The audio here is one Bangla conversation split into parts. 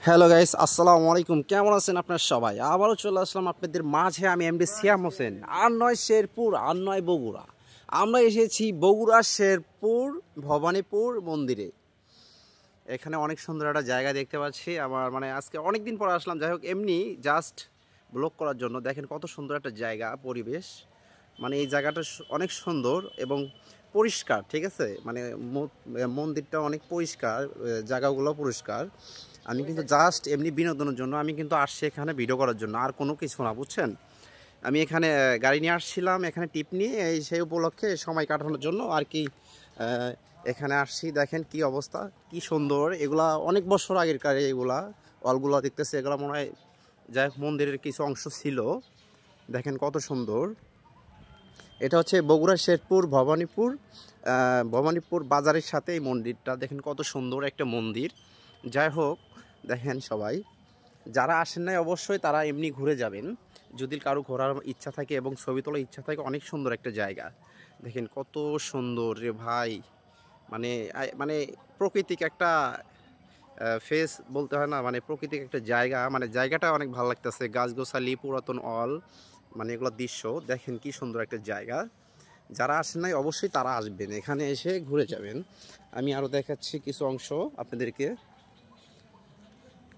হ্যালো গাইস, আসসালামু আলাইকুম। কেমন আছেন আপনার সবাই? আবারও চলে আসলাম আপনাদের মাঝে। আমি এমডি সিয়াম হোসেন। আর নয় শেরপুর, আর নয় বগুড়া। আমরা এসেছি বগুড়া শেরপুর ভবানীপুর মন্দিরে। এখানে অনেক সুন্দর একটা জায়গা দেখতে পাচ্ছি। আমার আজকে অনেক দিন পর আসলাম। যাই হোক, এমনি জাস্ট ব্লগ করার জন্য। দেখেন কত সুন্দর একটা জায়গা, পরিবেশ। এই জায়গাটা অনেক সুন্দর এবং পরিষ্কার, ঠিক আছে? মন্দিরটা অনেক পরিষ্কার, জায়গাগুলো পরিষ্কার। আমি কিন্তু জাস্ট এমনি বিনোদনের জন্য আমি কিন্তু আসছি এখানে ভিডিও করার জন্য, আর কোনো কিছু না, বুঝছেন? আমি এখানে গাড়ি নিয়ে আসছিলাম, এখানে টিপ নিয়ে সেই উপলক্ষে সময় কাটানোর জন্য আর কি এখানে আসছি। দেখেন কি অবস্থা, কি সুন্দর। এগুলা অনেক বছর আগেরকার, এগুলা অলগুলো দেখতেছে, এগুলো মনে হয় যাই হোক মন্দিরের কিছু অংশ ছিল। দেখেন কত সুন্দর। এটা হচ্ছে বগুড়া শেরপুর ভবানীপুর বাজারের সাথে এই মন্দিরটা। দেখেন কত সুন্দর একটা মন্দির। যাই হোক, দেখেন সবাই যারা আসেন নাই অবশ্যই তারা এমনি ঘুরে যাবেন, যদি কারো ঘোরার ইচ্ছা থাকে এবং ছবি তোলার ইচ্ছা থাকে। অনেক সুন্দর একটা জায়গা। দেখেন কত সুন্দর রে ভাই। মানে মানে প্রকৃতিক একটা ফেস বলতে হয় না, প্রকৃতিক একটা জায়গা। জায়গাটা অনেক ভালো লাগতেছে, গাছগোছালি, পুরাতন অল, এগুলো দৃশ্য। দেখেন কি সুন্দর একটা জায়গা। যারা আসেন নাই অবশ্যই তারা আসবেন, এখানে এসে ঘুরে যাবেন। আমি আরও দেখাচ্ছি কিছু অংশ আপনাদেরকে।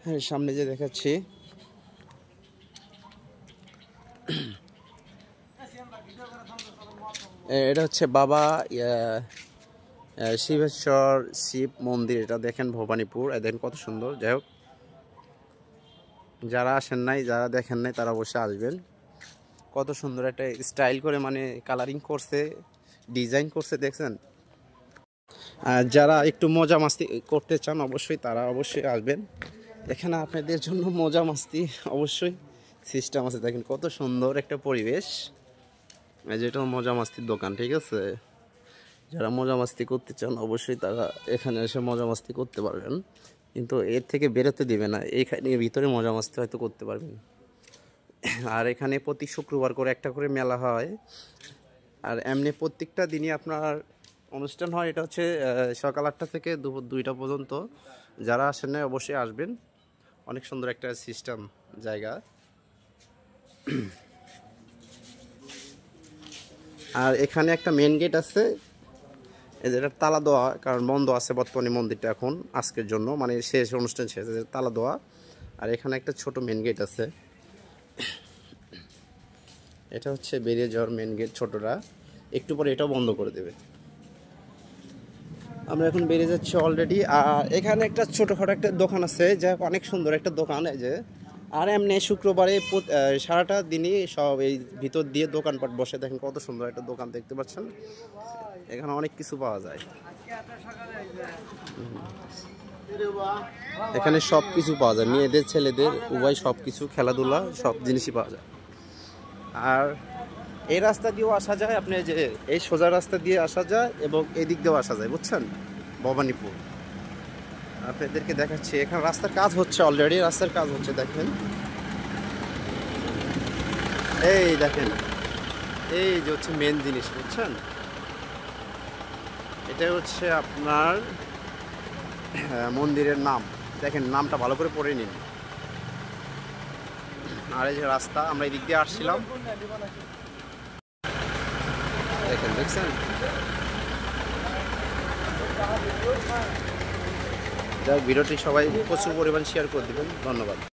হ্যাঁ, সামনে যে দেখাচ্ছি, এটা হচ্ছে বাবা শিবেশ্বর শিব মন্দির। এটা দেখেন ভবানীপুর। দেখেন কত সুন্দর। যাই হোক, যারা আসেন নাই, যারা দেখেন নাই তারা অবশ্যই আসবেন। কত সুন্দর একটা স্টাইল করে কালারিং করছে, ডিজাইন করছে, দেখছেন? আর যারা একটু মজা মাস্তি করতে চান অবশ্যই তারা অবশ্যই আসবেন। এখানে আপনাদের জন্য মজা মাস্তি অবশ্যই সিস্টেম আছে। দেখেন কত সুন্দর একটা পরিবেশ। যেটা মজা মাস্তির দোকান, ঠিক আছে? যারা মজা মাস্তি করতে চান অবশ্যই তারা এখানে এসে মজা মাস্তি করতে পারবেন, কিন্তু এর থেকে বেরোতে দিবে না। এইখানে ভিতরে মজা মাস্তি হয়তো করতে পারবেন। আর এখানে প্রতি শুক্রবার করে একটা করে মেলা হয়। আর এমনি প্রত্যেকটা দিনই আপনার অনুষ্ঠান হয়। এটা হচ্ছে সকাল 8টা থেকে দুপুর 2টা পর্যন্ত। যারা আসেন না অবশ্যই আসবেন। অনেক সুন্দর একটা সিস্টেম জায়গা। আর এখানে একটা মেন গেট আছে, এটা তালা দেওয়া, কারণ বন্ধ আছে বর্তমানে মন্দিরটা এখন আজকের জন্য, শেষ অনুষ্ঠান শেষ, তালা দেওয়া। আর এখানে একটা ছোট মেন গেট আছে। এটা হচ্ছে বেরিয়ে যাওয়ার মেন গেট, ছোটটা। একটু পরে এটাও বন্ধ করে দেবে। আমরা এখন বেরিয়ে যাচ্ছি অলরেডি। আর এখানে একটা ছোটোখাটো একটা দোকান আছে, যা অনেক সুন্দর একটা দোকান। এই যে, আর এমনি শুক্রবারে সারাটা দিনই সব এই ভিতর দিয়ে দোকানপাট বসে। দেখেন কত সুন্দর একটা দোকান দেখতে পাচ্ছেন। এখানে অনেক কিছু পাওয়া যায়। এখানে সব কিছু পাওয়া যায়, মেয়েদের ছেলেদের উভয় সব কিছু, খেলাধুলা সব জিনিসই পাওয়া যায়। আর এই রাস্তা দিয়েও আসা যায়, আপনি যে এই সোজা রাস্তা দিয়ে আসা যায় এবং এদিক দিয়েও আসা যায়, বুঝছেন? ভবানীপুর আপনাদেরকে দেখাচ্ছি। এখানে রাস্তার কাজ হচ্ছে, অলরেডি রাস্তার কাজ হচ্ছে। দেখেন, এই দেখেন, এই যে হচ্ছে মেন জিনিস, বুঝছেন? এটা হচ্ছে আপনার মন্দিরের নাম। দেখেন, নামটা ভালো করে পড়ে নিন। আর এই যে রাস্তা, আমরা এই দিক দিয়ে আসছিলাম। দেখেন, দেখছেন? যাই হোক, ভিডিওটি সবাই প্রচুর পরিমাণ শেয়ার করে দেবেন। ধন্যবাদ।